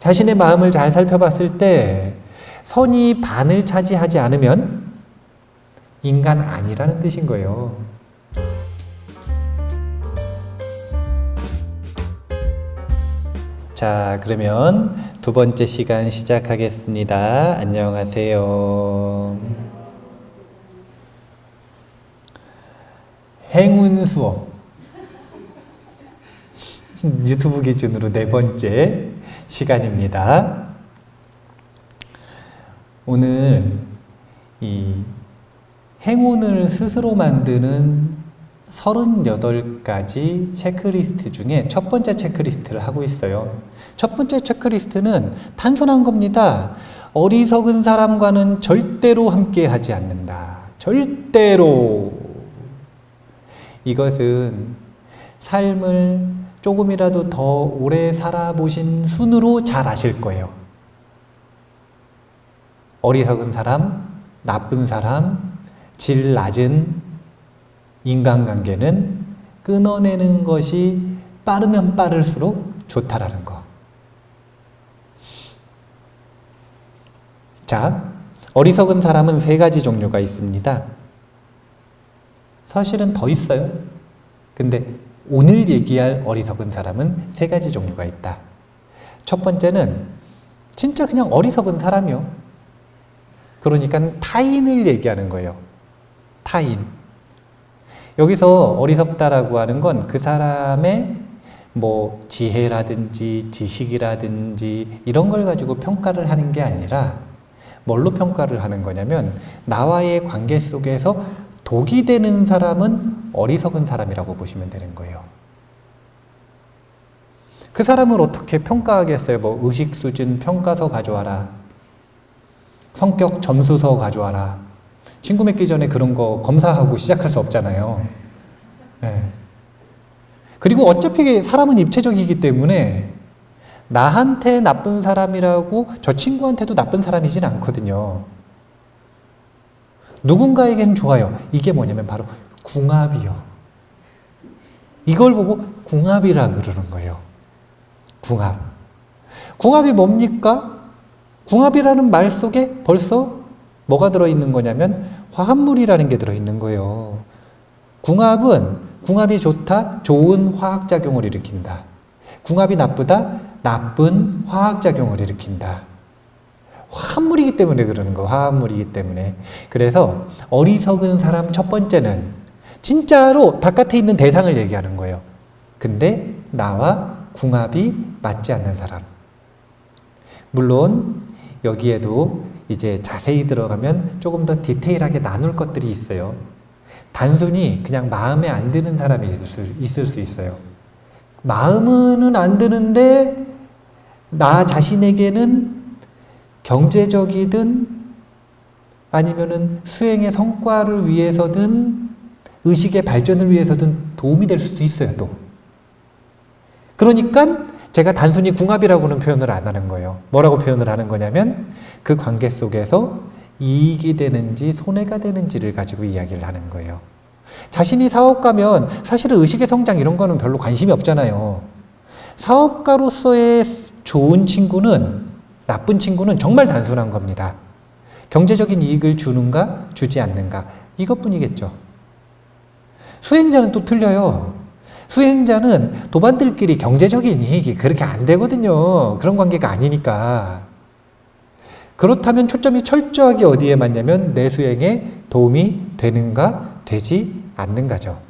자신의 마음을 잘 살펴봤을 때 선이 반을 차지하지 않으면 인간 아니라는 뜻인 거예요. 자, 그러면 두 번째 시간 시작하겠습니다. 안녕하세요. 행운 수업. 유튜브 기준으로 네 번째 시간입니다. 오늘 이 행운을 스스로 만드는 38가지 체크리스트 중에 첫 번째 체크리스트를 하고 있어요. 첫 번째 체크리스트는 단순한 겁니다. 어리석은 사람과는 절대로 함께 하지 않는다. 절대로. 이것은 삶을 조금이라도 더 오래 살아보신 순으로 잘 아실 거예요. 어리석은 사람, 나쁜 사람, 질 낮은 인간관계는 끊어내는 것이 빠르면 빠를수록 좋다라는 거. 자, 어리석은 사람은 3가지 종류가 있습니다. 사실은 더 있어요. 근데 오늘 얘기할 어리석은 사람은 3가지 종류가 있다. 첫 번째는 진짜 그냥 어리석은 사람이요. 그러니까 타인을 얘기하는 거예요. 타인. 여기서 어리석다라고 하는 건 그 사람의 뭐 지혜라든지 지식이라든지 이런 걸 가지고 평가를 하는 게 아니라 뭘로 평가를 하는 거냐면 나와의 관계 속에서 독이 되는 사람은 어리석은 사람이라고 보시면 되는 거예요. 그 사람을 어떻게 평가하겠어요? 뭐 의식 수준 평가서 가져와라. 성격 점수서 가져와라. 친구 맺기 전에 그런 거 검사하고 시작할 수 없잖아요. 네. 그리고 어차피 사람은 입체적이기 때문에 나한테 나쁜 사람이라고 저 친구한테도 나쁜 사람이진 않거든요. 누군가에겐 좋아요. 이게 뭐냐면 바로 궁합이요. 이걸 보고 궁합이라 그러는 거예요. 궁합. 궁합이 뭡니까? 궁합이라는 말 속에 벌써 뭐가 들어있는 거냐면 화합물이라는 게 들어있는 거예요. 궁합은 궁합이 좋다, 좋은 화학작용을 일으킨다. 궁합이 나쁘다, 나쁜 화학작용을 일으킨다. 화합물이기 때문에 그러는 거예요. 화합물이기 때문에. 그래서 어리석은 사람 첫 번째는 진짜로 바깥에 있는 대상을 얘기하는 거예요. 근데 나와 궁합이 맞지 않는 사람. 물론 여기에도 이제 자세히 들어가면 조금 더 디테일하게 나눌 것들이 있어요. 단순히 그냥 마음에 안 드는 사람이 있을 수 있어요. 마음은 안 드는데 나 자신에게는 경제적이든 아니면은 수행의 성과를 위해서든 의식의 발전을 위해서든 도움이 될 수도 있어요, 또. 그러니까 제가 단순히 궁합이라고는 표현을 안 하는 거예요. 뭐라고 표현을 하는 거냐면 그 관계 속에서 이익이 되는지 손해가 되는지를 가지고 이야기를 하는 거예요. 자신이 사업가면 사실은 의식의 성장 이런 거는 별로 관심이 없잖아요. 사업가로서의 좋은 친구는, 나쁜 친구는 정말 단순한 겁니다. 경제적인 이익을 주는가 주지 않는가 이것뿐이겠죠. 수행자는 또 틀려요. 수행자는 도반들끼리 경제적인 이익이 그렇게 안 되거든요. 그런 관계가 아니니까. 그렇다면 초점이 철저하게 어디에 맞냐면 내 수행에 도움이 되는가 되지 않는가죠.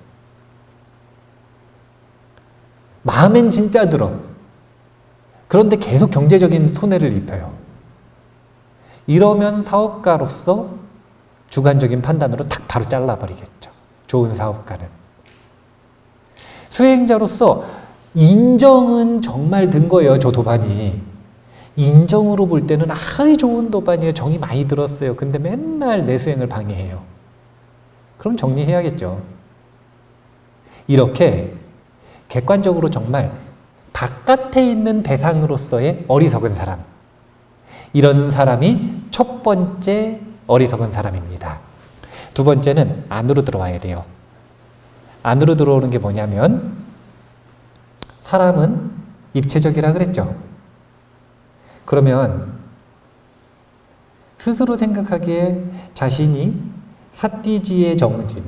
마음엔 진짜 들어. 그런데 계속 경제적인 손해를 입혀요. 이러면 사업가로서 주관적인 판단으로 탁 바로 잘라버리겠죠. 좋은 사업가는. 수행자로서 인정은 정말 든 거예요. 저 도반이. 인정으로 볼 때는 아주 좋은 도반이에요. 정이 많이 들었어요. 근데 맨날 내 수행을 방해해요. 그럼 정리해야겠죠. 이렇게 객관적으로 정말 바깥에 있는 대상으로서의 어리석은 사람. 이런 사람이 첫 번째 어리석은 사람입니다. 두 번째는 안으로 들어와야 돼요. 안으로 들어오는 게 뭐냐면 사람은 입체적이라 그랬죠. 그러면 스스로 생각하기에 자신이 삿띠지의 정진,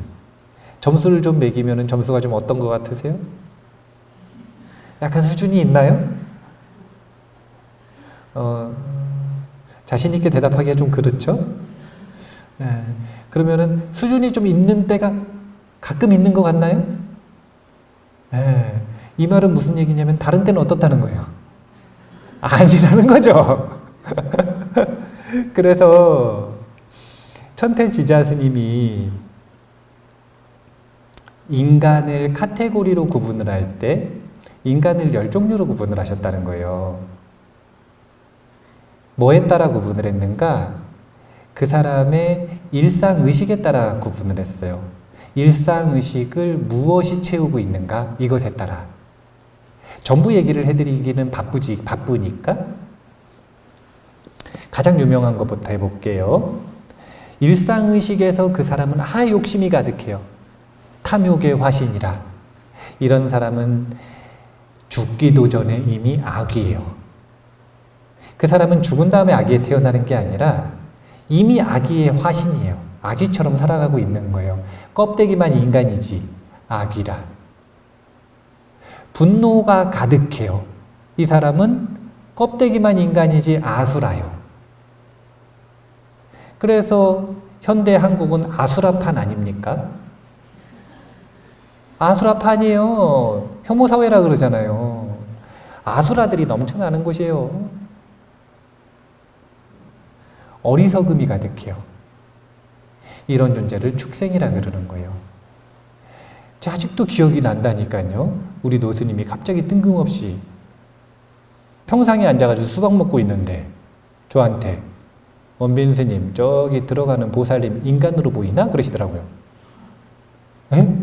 점수를 좀 매기면 점수가 좀 어떤 것 같으세요? 약간 수준이 있나요? 자신 있게 대답하기가 좀 그렇죠? 네. 그러면은 수준이 좀 있는 때가 가끔 있는 것 같나요? 네. 이 말은 무슨 얘기냐면 다른 때는 어떻다는 거예요. 아니라는 거죠. 그래서 천태지자 스님이 인간을 카테고리로 구분을 할 때 인간을 10종류로 구분을 하셨다는 거예요. 뭐에 따라 구분을 했는가? 그 사람의 일상의식에 따라 구분을 했어요. 일상의식을 무엇이 채우고 있는가? 이것에 따라. 전부 얘기를 해드리기는 바쁘니까 가장 유명한 것부터 해볼게요. 일상의식에서 그 사람은 욕심이 가득해요. 탐욕의 화신이라. 이런 사람은 죽기도 전에 이미 악이에요. 그 사람은 죽은 다음에 아기에 태어나는 게 아니라 이미 아기의 화신이에요. 아기처럼 살아가고 있는 거예요. 껍데기만 인간이지 아기라. 분노가 가득해요. 이 사람은 껍데기만 인간이지 아수라요. 그래서 현대 한국은 아수라판 아닙니까? 아수라판이에요. 혐오사회라 그러잖아요. 아수라들이 넘쳐나는 곳이에요. 어리석음이 가득해요. 이런 존재를 축생이라 그러는 거예요. 제가 아직도 기억이 난다니까요. 우리 노스님이 갑자기 뜬금없이 평상에 앉아가지고 수박 먹고 있는데 저한테 원빈 스님 저기 들어가는 보살님 인간으로 보이나? 그러시더라고요. 에?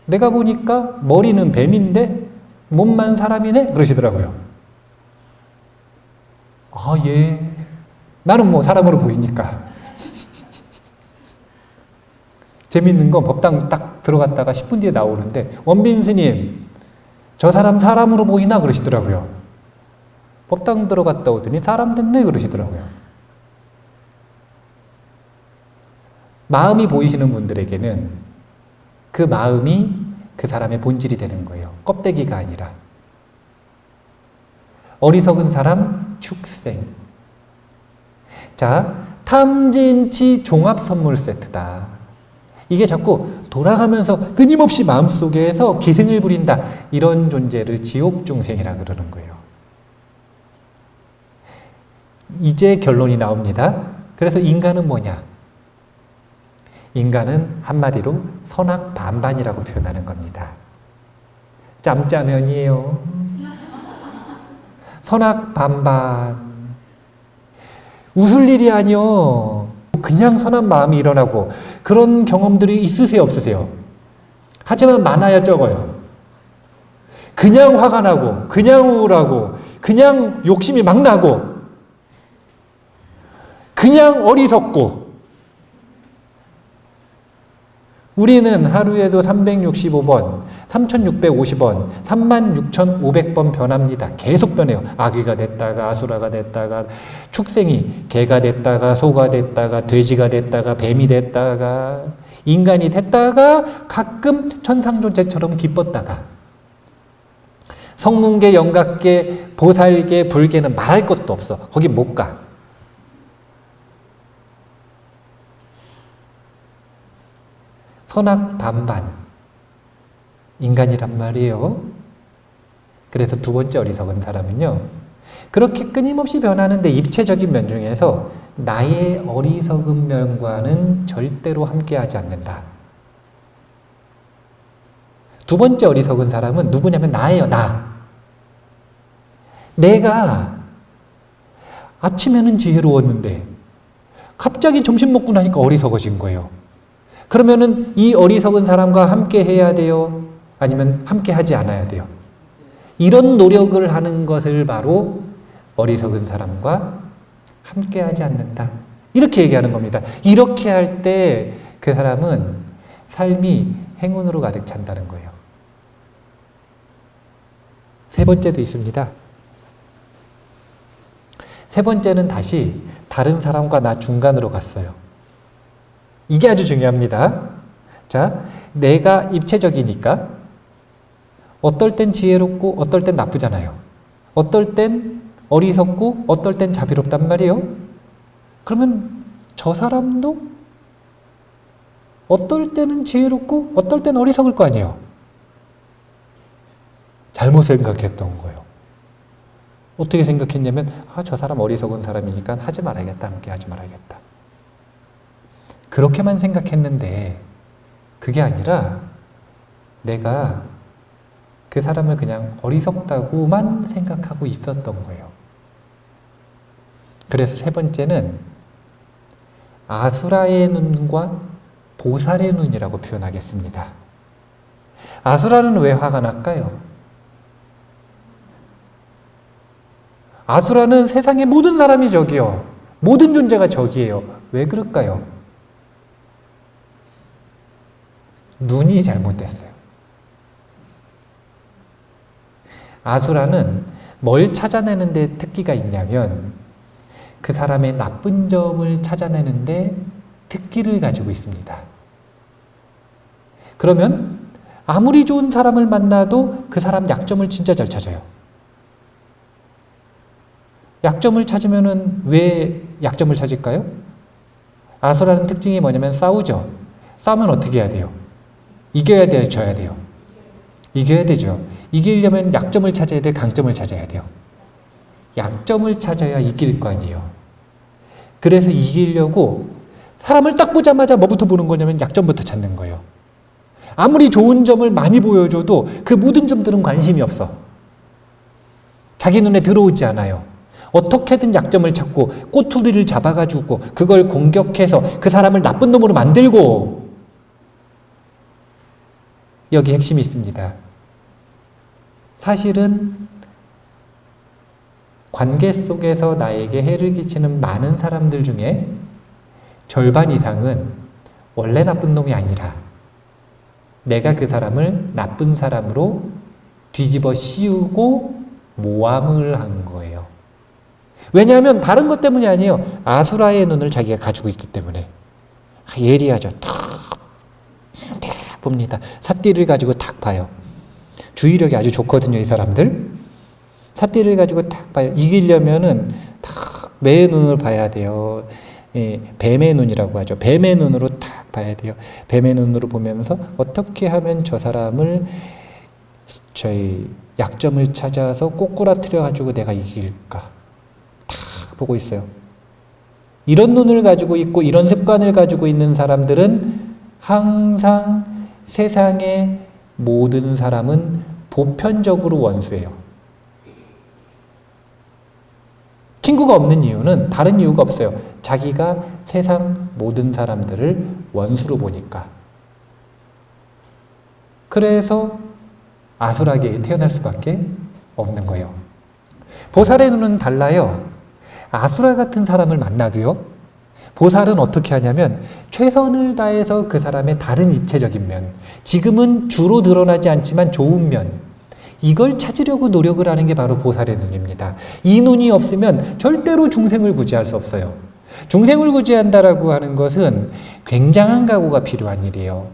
내가 보니까 머리는 뱀인데 몸만 사람이네? 그러시더라고요. 예. 나는 뭐 사람으로 보이니까. 재밌는 건 법당 딱 들어갔다가 10분 뒤에 나오는데 원빈 스님 저 사람 사람으로 보이나? 그러시더라고요. 법당 들어갔다 오더니 사람 됐네? 그러시더라고요. 마음이 보이시는 분들에게는 그 마음이 그 사람의 본질이 되는 거예요. 껍데기가 아니라. 어리석은 사람 축생. 자, 탐진치 종합 선물 세트다. 이게 자꾸 돌아가면서 끊임없이 마음속에서 기승을 부린다. 이런 존재를 지옥 중생이라 그러는 거예요. 이제 결론이 나옵니다. 그래서 인간은 뭐냐? 인간은 한마디로 선악 반반이라고 표현하는 겁니다. 짬짜면이에요. 선악 반반. 웃을 일이 아니요. 그냥 선한 마음이 일어나고 그런 경험들이 있으세요, 없으세요? 하지만 많아요, 적어요? 그냥 화가 나고 그냥 우울하고 그냥 욕심이 막 나고 그냥 어리석고. 우리는 하루에도 365번, 3650번, 36,500번 변합니다. 계속 변해요. 아기가 됐다가 아수라가 됐다가 축생이 개가 됐다가 소가 됐다가 돼지가 됐다가 뱀이 됐다가 인간이 됐다가 가끔 천상존재처럼 기뻤다가. 성문계, 영각계, 보살계, 불계는 말할 것도 없어. 거기 못 가. 선악 반반. 인간이란 말이에요. 그래서 두 번째 어리석은 사람은요. 그렇게 끊임없이 변하는데 입체적인 면 중에서 나의 어리석은 면과는 절대로 함께하지 않는다. 두 번째 어리석은 사람은 누구냐면 나예요. 나. 내가 아침에는 지혜로웠는데 갑자기 점심 먹고 나니까 어리석어진 거예요. 그러면은 이 어리석은 사람과 함께 해야 돼요? 아니면 함께 하지 않아야 돼요? 이런 노력을 하는 것을 바로 어리석은 사람과 함께 하지 않는다. 이렇게 얘기하는 겁니다. 이렇게 할 때 그 사람은 삶이 행운으로 가득 찬다는 거예요. 세 번째도 있습니다. 세 번째는 다시 다른 사람과 나 중간으로 갔어요. 이게 아주 중요합니다. 자, 내가 입체적이니까 어떨 땐 지혜롭고 어떨 땐 나쁘잖아요. 어떨 땐 어리석고 어떨 땐 자비롭단 말이에요. 그러면 저 사람도 어떨 때는 지혜롭고 어떨 땐 어리석을 거 아니에요. 잘못 생각했던 거예요. 어떻게 생각했냐면 저 사람 어리석은 사람이니까 하지 말아야겠다. 함께 하지 말아야겠다. 그렇게만 생각했는데 그게 아니라 내가 그 사람을 그냥 어리석다고만 생각하고 있었던 거예요. 그래서 세 번째는 아수라의 눈과 보살의 눈이라고 표현하겠습니다. 아수라는 왜 화가 날까요? 아수라는 세상의 모든 사람이 적이요. 모든 존재가 적이에요. 왜 그럴까요? 눈이 잘못됐어요. 아수라는 뭘 찾아내는 데 특기가 있냐면 그 사람의 나쁜 점을 찾아내는 데 특기를 가지고 있습니다. 그러면 아무리 좋은 사람을 만나도 그 사람 약점을 진짜 잘 찾아요. 약점을 찾으면은 왜 약점을 찾을까요? 아수라는 특징이 뭐냐면 싸우죠. 싸우면 어떻게 해야 돼요? 이겨야 돼요? 져야 돼요? 이겨야 되죠. 이기려면 약점을 찾아야 돼? 강점을 찾아야 돼요? 약점을 찾아야 이길 거 아니에요. 그래서 이기려고 사람을 딱 보자마자 뭐부터 보는 거냐면 약점부터 찾는 거예요. 아무리 좋은 점을 많이 보여줘도 그 모든 점들은 관심이 없어. 자기 눈에 들어오지 않아요. 어떻게든 약점을 찾고 꼬투리를 잡아가지고 그걸 공격해서 그 사람을 나쁜 놈으로 만들고, 여기 핵심이 있습니다. 사실은 관계 속에서 나에게 해를 끼치는 많은 사람들 중에 절반 이상은 원래 나쁜 놈이 아니라 내가 그 사람을 나쁜 사람으로 뒤집어 씌우고 모함을 한 거예요. 왜냐하면 다른 것 때문이 아니에요. 아수라의 눈을 자기가 가지고 있기 때문에. 예리하죠. 탁 봅니다. 삿띠를 가지고 탁 봐요. 주의력이 아주 좋거든요, 이 사람들. 삿띠를 가지고 탁 봐요. 이기려면은 탁 매의 눈을 봐야 돼요. 뱀의 눈이라고 하죠. 뱀의 눈으로 탁 봐야 돼요. 뱀의 눈으로 보면서 어떻게 하면 저 사람을 저희 약점을 찾아서 꼬꾸라뜨려 가지고 내가 이길까 탁 보고 있어요. 이런 눈을 가지고 있고 이런 습관을 가지고 있는 사람들은 항상 세상의 모든 사람은 보편적으로 원수예요. 친구가 없는 이유는 다른 이유가 없어요. 자기가 세상 모든 사람들을 원수로 보니까. 그래서 아수라계에 태어날 수밖에 없는 거예요. 보살의 눈은 달라요. 아수라 같은 사람을 만나도요, 보살은 어떻게 하냐면 최선을 다해서 그 사람의 다른 입체적인 면, 지금은 주로 드러나지 않지만 좋은 면, 이걸 찾으려고 노력을 하는 게 바로 보살의 눈입니다. 이 눈이 없으면 절대로 중생을 구제할 수 없어요. 중생을 구제한다라고 하는 것은 굉장한 각오가 필요한 일이에요.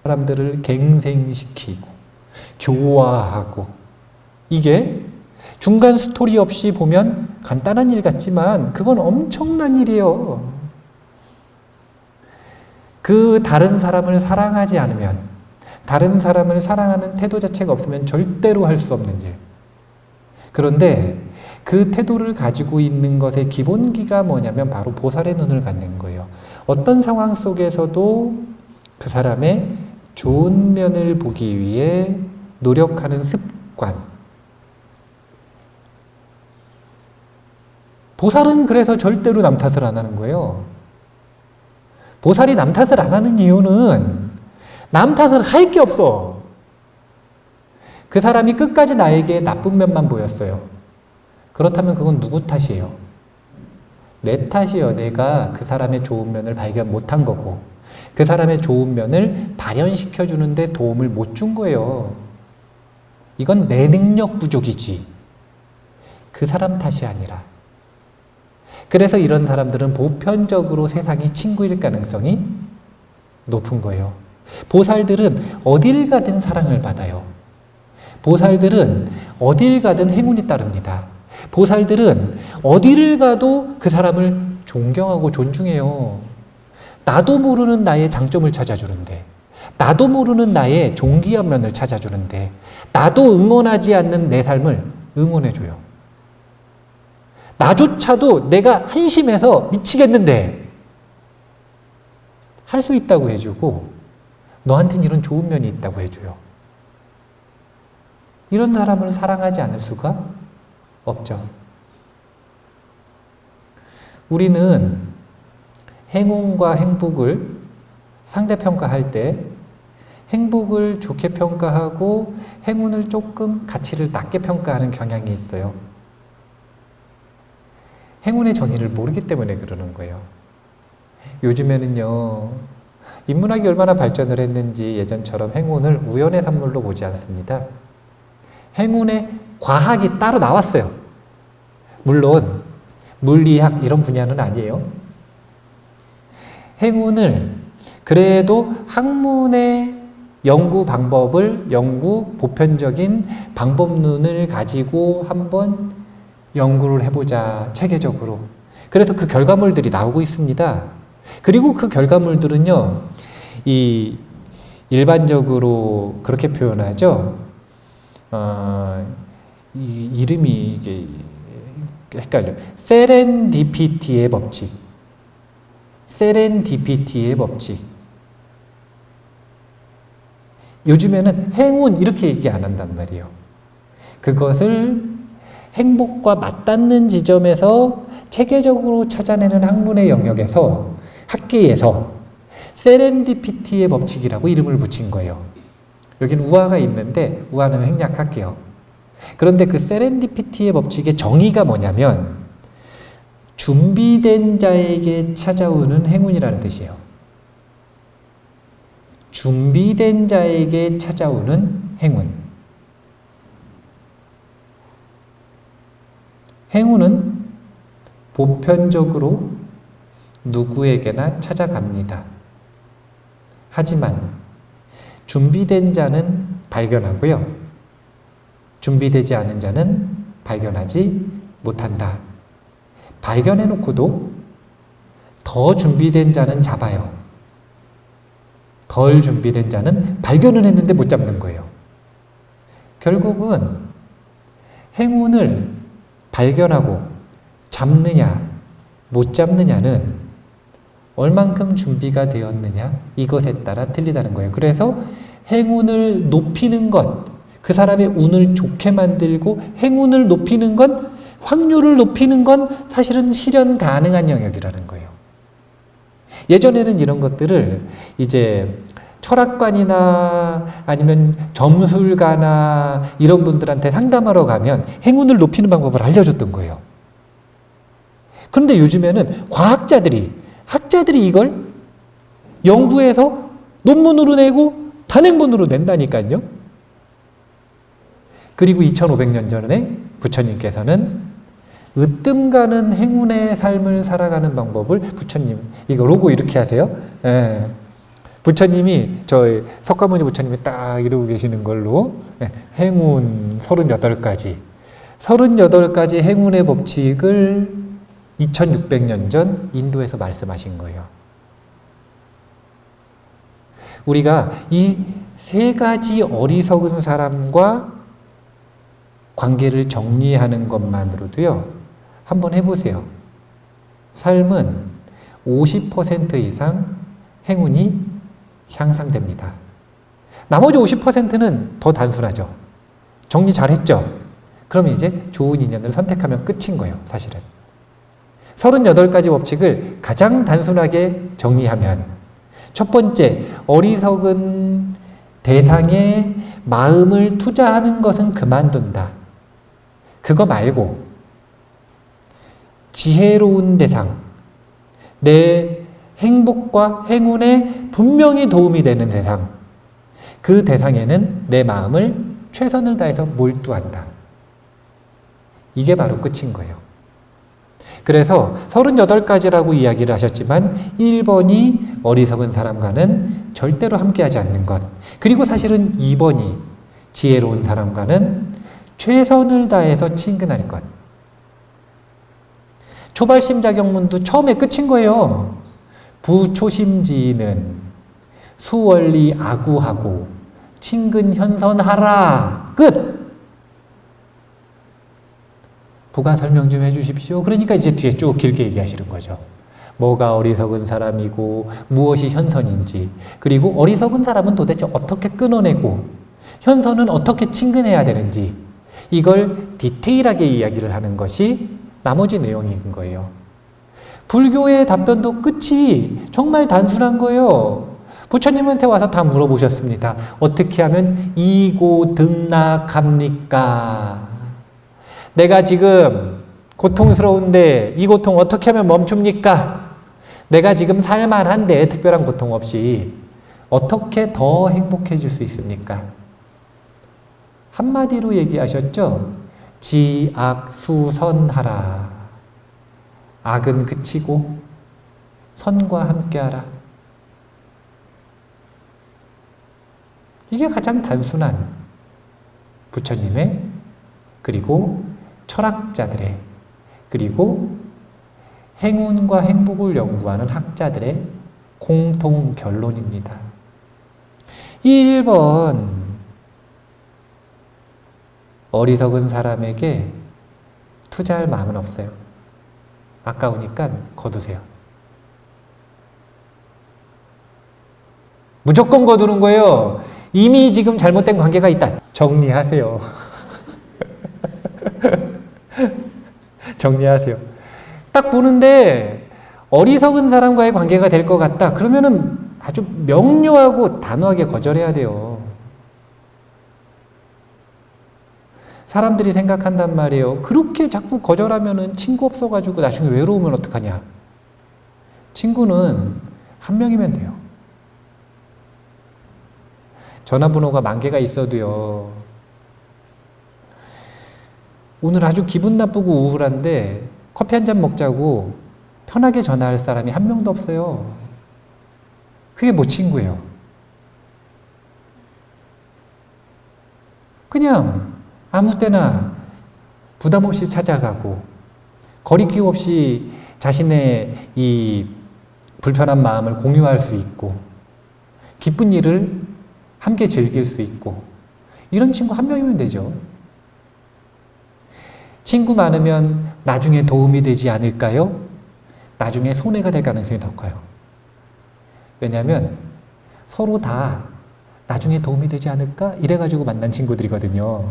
사람들을 갱생시키고 교화하고, 이게 중간 스토리 없이 보면 간단한 일 같지만 그건 엄청난 일이에요. 그 다른 사람을 사랑하지 않으면, 다른 사람을 사랑하는 태도 자체가 없으면 절대로 할 수 없는 일. 그런데 그 태도를 가지고 있는 것의 기본기가 뭐냐면 바로 보살의 눈을 갖는 거예요. 어떤 상황 속에서도 그 사람의 좋은 면을 보기 위해 노력하는 습관. 보살은 그래서 절대로 남 탓을 안 하는 거예요. 보살이 남 탓을 안 하는 이유는 남 탓을 할 게 없어. 그 사람이 끝까지 나에게 나쁜 면만 보였어요. 그렇다면 그건 누구 탓이에요? 내 탓이에요. 내가 그 사람의 좋은 면을 발견 못한 거고, 그 사람의 좋은 면을 발현시켜 주는데 도움을 못 준 거예요. 이건 내 능력 부족이지 그 사람 탓이 아니라 그래서 이런 사람들은 보편적으로 세상이 친구일 가능성이 높은 거예요. 보살들은 어딜 가든 사랑을 받아요. 보살들은 어딜 가든 행운이 따릅니다. 보살들은 어디를 가도 그 사람을 존경하고 존중해요. 나도 모르는 나의 장점을 찾아주는데, 나도 모르는 나의 존귀한 면을 찾아주는데, 나도 응원하지 않는 내 삶을 응원해줘요. 나조차도 내가 한심해서 미치겠는데 할 수 있다고 해주고, 너한테는 이런 좋은 면이 있다고 해줘요. 이런 사람을 사랑하지 않을 수가 없죠. 우리는 행운과 행복을 상대평가할 때 행복을 좋게 평가하고 행운을 조금 가치를 낮게 평가하는 경향이 있어요. 행운의 정의를 모르기 때문에 그러는 거예요. 요즘에는요, 인문학이 얼마나 발전을 했는지 예전처럼 행운을 우연의 산물로 보지 않습니다. 행운의 과학이 따로 나왔어요. 물론 물리학 이런 분야는 아니에요. 행운을 그래도 학문의 연구 방법을, 연구 보편적인 방법론을 가지고 한번 연구를 해보자, 체계적으로. 그래서 그 결과물들이 나오고 있습니다. 그리고 그 결과물들은요, 일반적으로 그렇게 표현하죠. 이름이 이게 헷갈려. 세렌디피티의 법칙. 세렌디피티의 법칙. 요즘에는 행운 이렇게 얘기 안 한단 말이에요. 그것을 행복과 맞닿는 지점에서 체계적으로 찾아내는 학문의 영역에서, 학계에서 세렌디피티의 법칙이라고 이름을 붙인 거예요. 여긴 우화가 있는데 우화는 생략할게요. 그런데 그 세렌디피티의 법칙의 정의가 뭐냐면 준비된 자에게 찾아오는 행운이라는 뜻이에요. 준비된 자에게 찾아오는 행운. 행운은 보편적으로 누구에게나 찾아갑니다. 하지만 준비된 자는 발견하고요. 준비되지 않은 자는 발견하지 못한다. 발견해놓고도 더 준비된 자는 잡아요. 덜 준비된 자는 발견을 했는데 못 잡는 거예요. 결국은 행운을 발견하고 잡느냐, 못 잡느냐는 얼만큼 준비가 되었느냐, 이것에 따라 틀리다는 거예요. 그래서 행운을 높이는 것, 그 사람의 운을 좋게 만들고 행운을 높이는 건, 확률을 높이는 건 사실은 실현 가능한 영역이라는 거예요. 예전에는 이런 것들을 이제 철학관이나 아니면 점술가나 이런 분들한테 상담하러 가면 행운을 높이는 방법을 알려줬던 거예요. 그런데 요즘에는 학자들이 이걸 연구해서 논문으로 내고 단행본으로 낸다니까요. 그리고 2500년 전에 부처님께서는 으뜸 가는 행운의 삶을 살아가는 방법을, 부처님 이거 로고 이렇게 하세요. 예. 부처님이 저희 석가모니 부처님이 딱 이러고 계시는 걸로, 예. 행운 38가지 행운의 법칙을 2600년 전 인도에서 말씀하신 거예요. 우리가 이 세 가지 어리석은 사람과 관계를 정리하는 것만으로도요, 한번 해보세요. 삶은 50% 이상 행운이 향상됩니다. 나머지 50%는 더 단순하죠. 정리 잘했죠? 그럼 이제 좋은 인연을 선택하면 끝인 거예요, 사실은. 38가지 법칙을 가장 단순하게 정리하면, 첫 번째, 어리석은 대상에 마음을 투자하는 것은 그만둔다. 그거 말고 지혜로운 대상, 내 행복과 행운에 분명히 도움이 되는 대상, 그 대상에는 내 마음을 최선을 다해서 몰두한다. 이게 바로 끝인 거예요. 그래서 38가지라고 이야기를 하셨지만 1번이 어리석은 사람과는 절대로 함께하지 않는 것. 그리고 사실은 2번이 지혜로운 사람과는 최선을 다해서 친근할 것. 초발심자경문도 처음에 끝인 거예요. 부초심지는 수원리 아구하고 친근현선하라. 끝! 부가 설명 좀 해주십시오. 그러니까 이제 뒤에 쭉 길게 얘기하시는 거죠. 뭐가 어리석은 사람이고 무엇이 현선인지, 그리고 어리석은 사람은 도대체 어떻게 끊어내고 현선은 어떻게 친근해야 되는지, 이걸 디테일하게 이야기를 하는 것이 나머지 내용인 거예요. 불교의 답변도 끝이 정말 단순한 거예요. 부처님한테 와서 다 물어보셨습니다. 어떻게 하면 이고등락합니까? 내가 지금 고통스러운데 이 고통 어떻게 하면 멈춥니까? 내가 지금 살만한데 특별한 고통 없이 어떻게 더 행복해질 수 있습니까? 한마디로 얘기하셨죠? 지악수선하라. 악은 그치고 선과 함께하라. 이게 가장 단순한 부처님의, 그리고 철학자들의, 그리고 행운과 행복을 연구하는 학자들의 공통 결론입니다. 1번, 어리석은 사람에게 투자할 마음은 없어요. 아까우니까 거두세요. 무조건 거두는 거예요. 이미 지금 잘못된 관계가 있다. 정리하세요. 정리하세요. 딱 보는데 어리석은 사람과의 관계가 될 것 같다. 그러면은 아주 명료하고 단호하게 거절해야 돼요. 사람들이 생각한단 말이에요. 그렇게 자꾸 거절하면은 친구 없어가지고 나중에 외로우면 어떡하냐. 친구는 한 명이면 돼요. 전화번호가 10,000개가 있어도요. 오늘 아주 기분 나쁘고 우울한데 커피 한 잔 먹자고 편하게 전화할 사람이 한 명도 없어요. 그게 뭐 친구예요. 그냥 아무 때나 부담 없이 찾아가고 거리낌 없이 자신의 이 불편한 마음을 공유할 수 있고 기쁜 일을 함께 즐길 수 있고, 이런 친구 한 명이면 되죠. 친구 많으면 나중에 도움이 되지 않을까요? 나중에 손해가 될 가능성이 더 커요. 왜냐하면 서로 다 나중에 도움이 되지 않을까? 이래가지고 만난 친구들이거든요.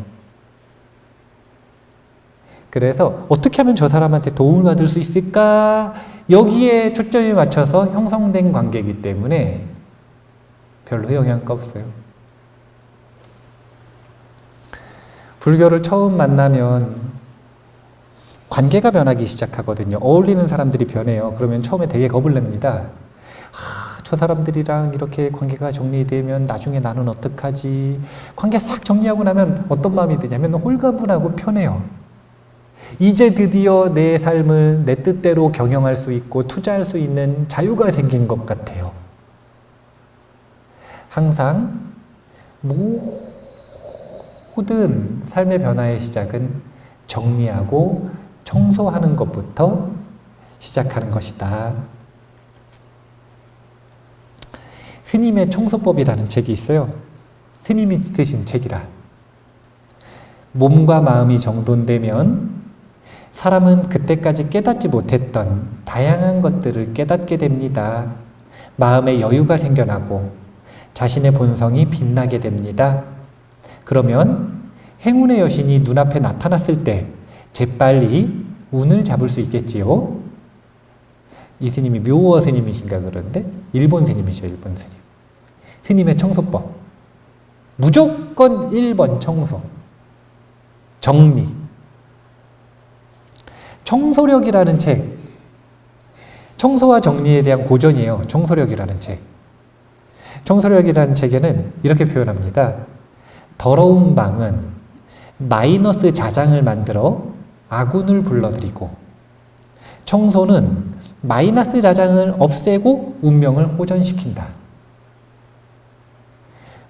그래서 어떻게 하면 저 사람한테 도움을 받을 수 있을까? 여기에 초점이 맞춰서 형성된 관계이기 때문에 별로 영향가 없어요. 불교를 처음 만나면 관계가 변하기 시작하거든요. 어울리는 사람들이 변해요. 그러면 처음에 되게 겁을 냅니다. 저 사람들이랑 이렇게 관계가 정리되면 나중에 나는 어떡하지? 관계 싹 정리하고 나면 어떤 마음이 드냐면 홀가분하고 편해요. 이제 드디어 내 삶을 내 뜻대로 경영할 수 있고 투자할 수 있는 자유가 생긴 것 같아요. 항상 모든 삶의 변화의 시작은 정리하고 청소하는 것부터 시작하는 것이다. 스님의 청소법이라는 책이 있어요. 스님이 쓰신 책이라. 몸과 마음이 정돈되면 사람은 그때까지 깨닫지 못했던 다양한 것들을 깨닫게 됩니다. 마음에 여유가 생겨나고 자신의 본성이 빛나게 됩니다. 그러면 행운의 여신이 눈앞에 나타났을 때 재빨리 운을 잡을 수 있겠지요. 이 스님이 묘어 스님이신가 그런데 일본 스님이죠. 일본 스님. 스님의 청소법. 무조건 1번 청소. 정리. 청소력이라는 책. 청소와 정리에 대한 고전이에요. 청소력이라는 책. 청소력이라는 책에는 이렇게 표현합니다. 더러운 방은 마이너스 자장을 만들어 아군을 불러들이고 청소는 마이너스 자장을 없애고 운명을 호전시킨다.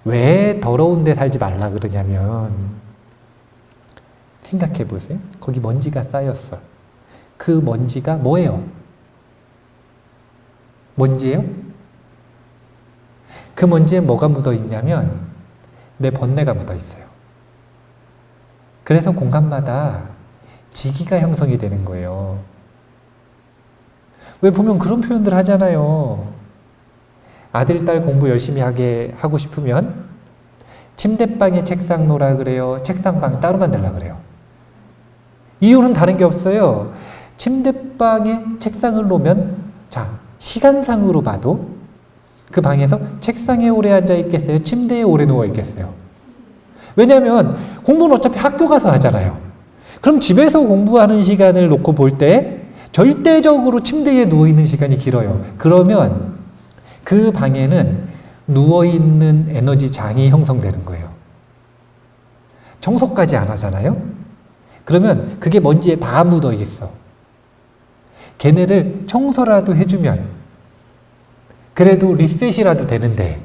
왜 더러운 데 살지 말라 그러냐면, 생각해 보세요. 거기 먼지가 쌓였어. 그 먼지가 뭐예요? 먼지예요? 그 먼지에 뭐가 묻어 있냐면 내 번뇌가 묻어 있어요. 그래서 공간마다 지기가 형성이 되는 거예요. 왜 보면 그런 표현들 하잖아요. 아들, 딸 공부 열심히 하고 싶으면 침대방에 책상 놓으라 그래요. 책상방 따로 만들라 그래요. 이유는 다른 게 없어요. 침대방에 책상을 놓으면, 자, 시간상으로 봐도 그 방에서 책상에 오래 앉아 있겠어요? 침대에 오래 누워 있겠어요? 왜냐하면 공부는 어차피 학교 가서 하잖아요. 그럼 집에서 공부하는 시간을 놓고 볼 때 절대적으로 침대에 누워 있는 시간이 길어요. 그러면 그 방에는 누워 있는 에너지 장이 형성되는 거예요. 청소까지 안 하잖아요. 그러면 그게 먼지에 다 묻어 있어. 걔네를 청소라도 해주면 그래도 리셋이라도 되는데,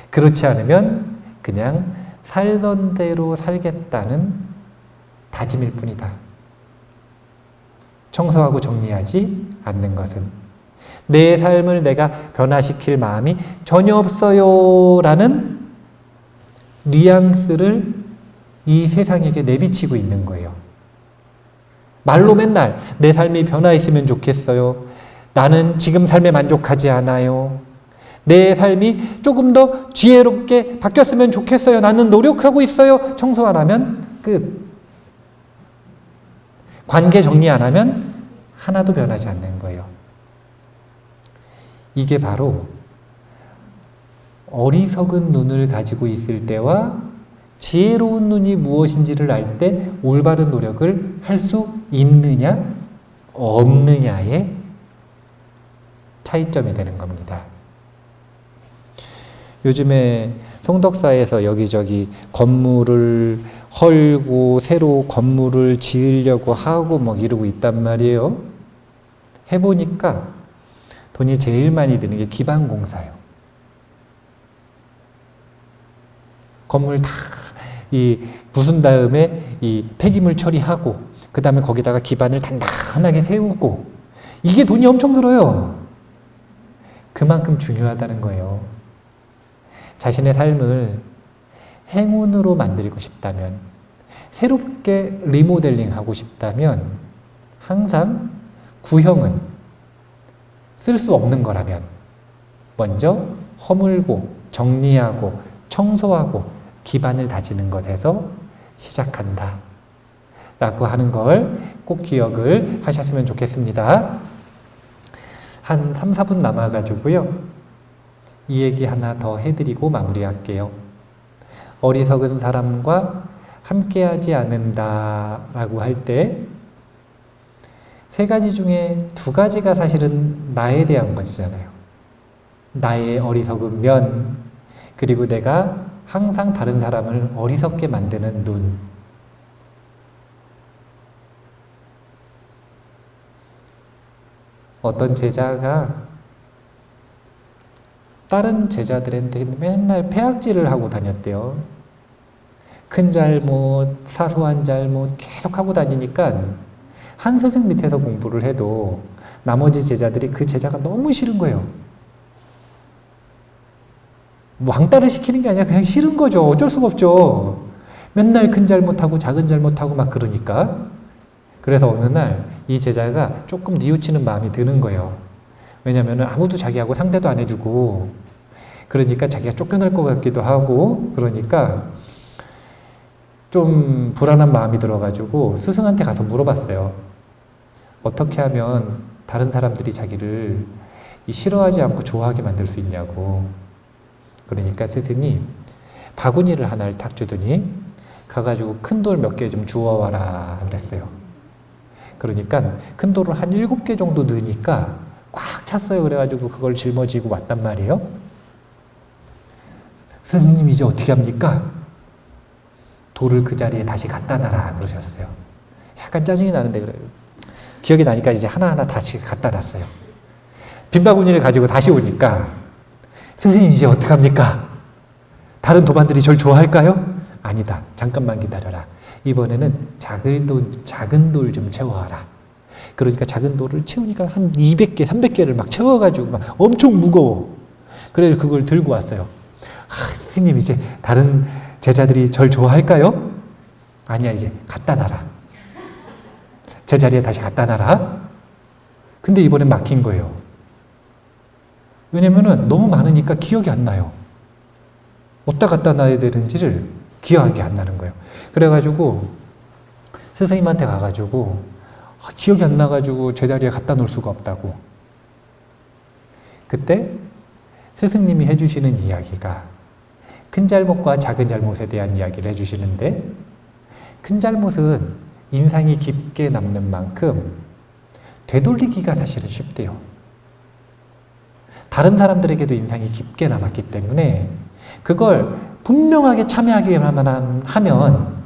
그렇지 않으면 그냥 살던 대로 살겠다는 다짐일 뿐이다. 청소하고 정리하지 않는 것은 내 삶을 내가 변화시킬 마음이 전혀 없어요 라는 뉘앙스를 이 세상에게 내비치고 있는 거예요. 말로 맨날 내 삶이 변화했으면 좋겠어요. 나는 지금 삶에 만족하지 않아요. 내 삶이 조금 더 지혜롭게 바뀌었으면 좋겠어요. 나는 노력하고 있어요. 청소 안 하면 끝. 관계 정리 안 하면 하나도 변하지 않는 거예요. 이게 바로 어리석은 눈을 가지고 있을 때와 지혜로운 눈이 무엇인지를 알 때 올바른 노력을 할 수 있느냐 없느냐의 차이점이 되는 겁니다. 요즘에 송덕사에서 여기저기 건물을 헐고 새로 건물을 지으려고 하고 막 이러고 있단 말이에요. 해보니까 돈이 제일 많이 드는 게 기반공사예요. 건물 다 부순 다음에 이 폐기물 처리하고 그 다음에 거기다가 기반을 단단하게 세우고, 이게 돈이 엄청 들어요. 그만큼 중요하다는 거예요. 자신의 삶을 행운으로 만들고 싶다면, 새롭게 리모델링 하고 싶다면 항상 구형은 쓸 수 없는 거라면 먼저 허물고 정리하고 청소하고 기반을 다지는 것에서 시작한다 라고 하는 걸 꼭 기억을 하셨으면 좋겠습니다. 한 3, 4분 남아가지고요, 이 얘기 하나 더 해드리고 마무리할게요. 어리석은 사람과 함께하지 않는다 라고 할 때 세 가지 중에 두 가지가 사실은 나에 대한 것이잖아요. 나의 어리석은 면, 그리고 내가 항상 다른 사람을 어리석게 만드는 눈. 어떤 제자가 다른 제자들한테 맨날 폐악질을 하고 다녔대요. 큰 잘못, 사소한 잘못 계속 하고 다니니까 한 스승 밑에서 공부를 해도 나머지 제자들이 그 제자가 너무 싫은 거예요. 왕따를 시키는 게 아니라 그냥 싫은 거죠. 어쩔 수가 없죠. 맨날 큰 잘못하고 작은 잘못하고 막 그러니까. 그래서 어느 날 이 제자가 조금 뉘우치는 마음이 드는 거예요. 왜냐하면 아무도 자기하고 상대도 안 해주고, 그러니까 자기가 쫓겨날 것 같기도 하고, 그러니까 좀 불안한 마음이 들어가지고 스승한테 가서 물어봤어요. 어떻게 하면 다른 사람들이 자기를 싫어하지 않고 좋아하게 만들 수 있냐고. 그러니까 스승이 바구니를 하나를 탁 주더니 가가지고 큰 돌 몇 개 좀 주워와라 그랬어요. 그러니까 큰 돌을 한 7개 정도 넣으니까 꽉 찼어요. 그래가지고 그걸 짊어지고 왔단 말이에요. 스승님 이제 어떻게 합니까? 돌을 그 자리에 다시 갖다 놔라 그러셨어요. 약간 짜증이 나는데 그래요. 기억이 나니까 이제 하나하나 다시 갖다 놨어요. 빈바구니를 가지고 다시 오니까 선생님 이제 어떡합니까? 다른 도반들이 절 좋아할까요? 아니다. 잠깐만 기다려라. 이번에는 작은 돌 좀 채워와라. 그러니까 작은 돌을 채우니까 한 200개, 300개를 막 채워가지고 막 엄청 무거워. 그래서 그걸 들고 왔어요. 선생님 이제 다른 제자들이 절 좋아할까요? 아니야, 이제 갖다 놔라. 제자리에 다시 갖다 놔라. 근데 이번엔 막힌 거예요. 왜냐면은 너무 많으니까 기억이 안 나요. 어디다 갖다 놔야 되는지를 기억이 안 나는 거예요. 그래가지고 선생님한테 가가지고 기억이 안 나가지고 제자리에 갖다 놓을 수가 없다고. 그때 스승님이 해주시는 이야기가 큰 잘못과 작은 잘못에 대한 이야기를 해주시는데, 큰 잘못은 인상이 깊게 남는 만큼 되돌리기가 사실은 쉽대요. 다른 사람들에게도 인상이 깊게 남았기 때문에 그걸 분명하게 참여하기만 하면,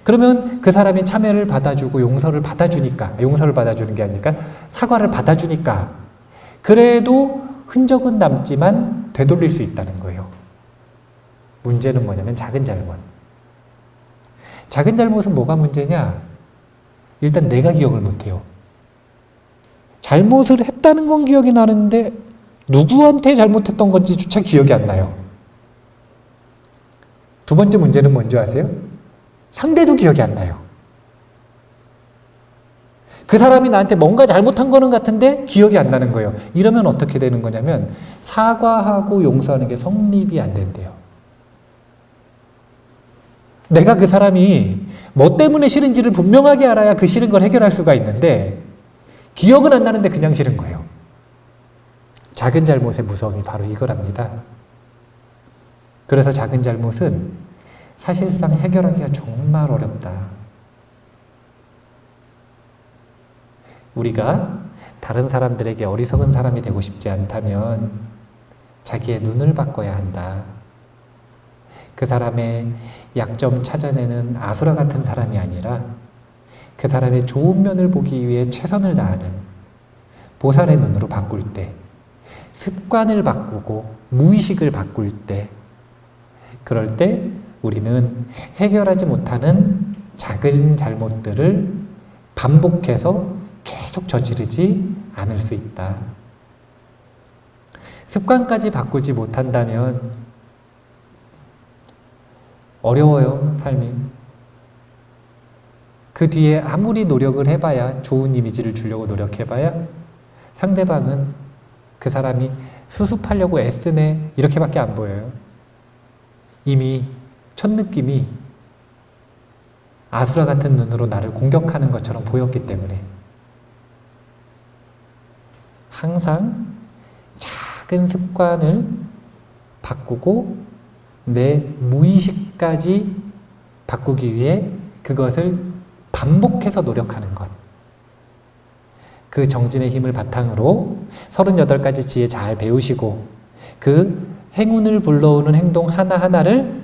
그러면 그 사람이 참여를 받아주고 용서를 받아주니까, 용서를 받아주는 게 아니니까 사과를 받아주니까 그래도 흔적은 남지만 되돌릴 수 있다는 거예요. 문제는 뭐냐면 작은 잘못. 작은 잘못은 뭐가 문제냐? 일단 내가 기억을 못해요. 잘못을 했다는 건 기억이 나는데 누구한테 잘못했던 건지조차 기억이 안 나요. 두 번째 문제는 뭔지 아세요? 상대도 기억이 안 나요. 그 사람이 나한테 뭔가 잘못한 거는 같은데 기억이 안 나는 거예요. 이러면 어떻게 되는 거냐면 사과하고 용서하는 게 성립이 안 된대요. 내가 그 사람이 뭐 때문에 싫은지를 분명하게 알아야 그 싫은 걸 해결할 수가 있는데 기억은 안 나는데 그냥 싫은 거예요. 작은 잘못의 무서움이 바로 이거랍니다. 그래서 작은 잘못은 사실상 해결하기가 정말 어렵다. 우리가 다른 사람들에게 어리석은 사람이 되고 싶지 않다면 자기의 눈을 바꿔야 한다. 그 사람의 약점 찾아내는 아수라 같은 사람이 아니라 그 사람의 좋은 면을 보기 위해 최선을 다하는 보살의 눈으로 바꿀 때, 습관을 바꾸고 무의식을 바꿀 때, 그럴 때 우리는 해결하지 못하는 작은 잘못들을 반복해서 계속 저지르지 않을 수 있다. 습관까지 바꾸지 못한다면 어려워요, 삶이. 그 뒤에 아무리 노력을 해봐야, 좋은 이미지를 주려고 노력해봐야 상대방은 그 사람이 수습하려고 애쓰네 이렇게밖에 안 보여요. 이미 첫 느낌이 아수라 같은 눈으로 나를 공격하는 것처럼 보였기 때문에 항상 작은 습관을 바꾸고 내 무의식까지 바꾸기 위해 그것을 반복해서 노력하는 것. 그 정진의 힘을 바탕으로 38가지 지혜 잘 배우시고 그 행운을 불러오는 행동 하나하나를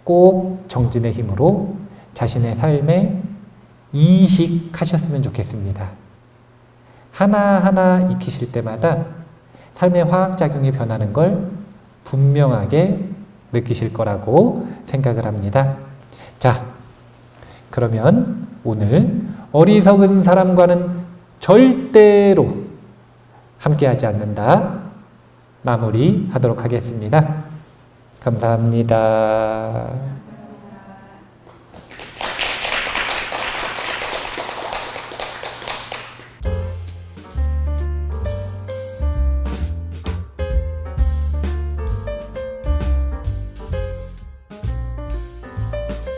꼭 정진의 힘으로 자신의 삶에 이식하셨으면 좋겠습니다. 하나하나 익히실 때마다 삶의 화학작용이 변하는 걸 분명하게 느끼실 거라고 생각을 합니다. 자, 그러면 오늘 어리석은 사람과는 절대로 함께하지 않는다 마무리하도록 하겠습니다. 감사합니다.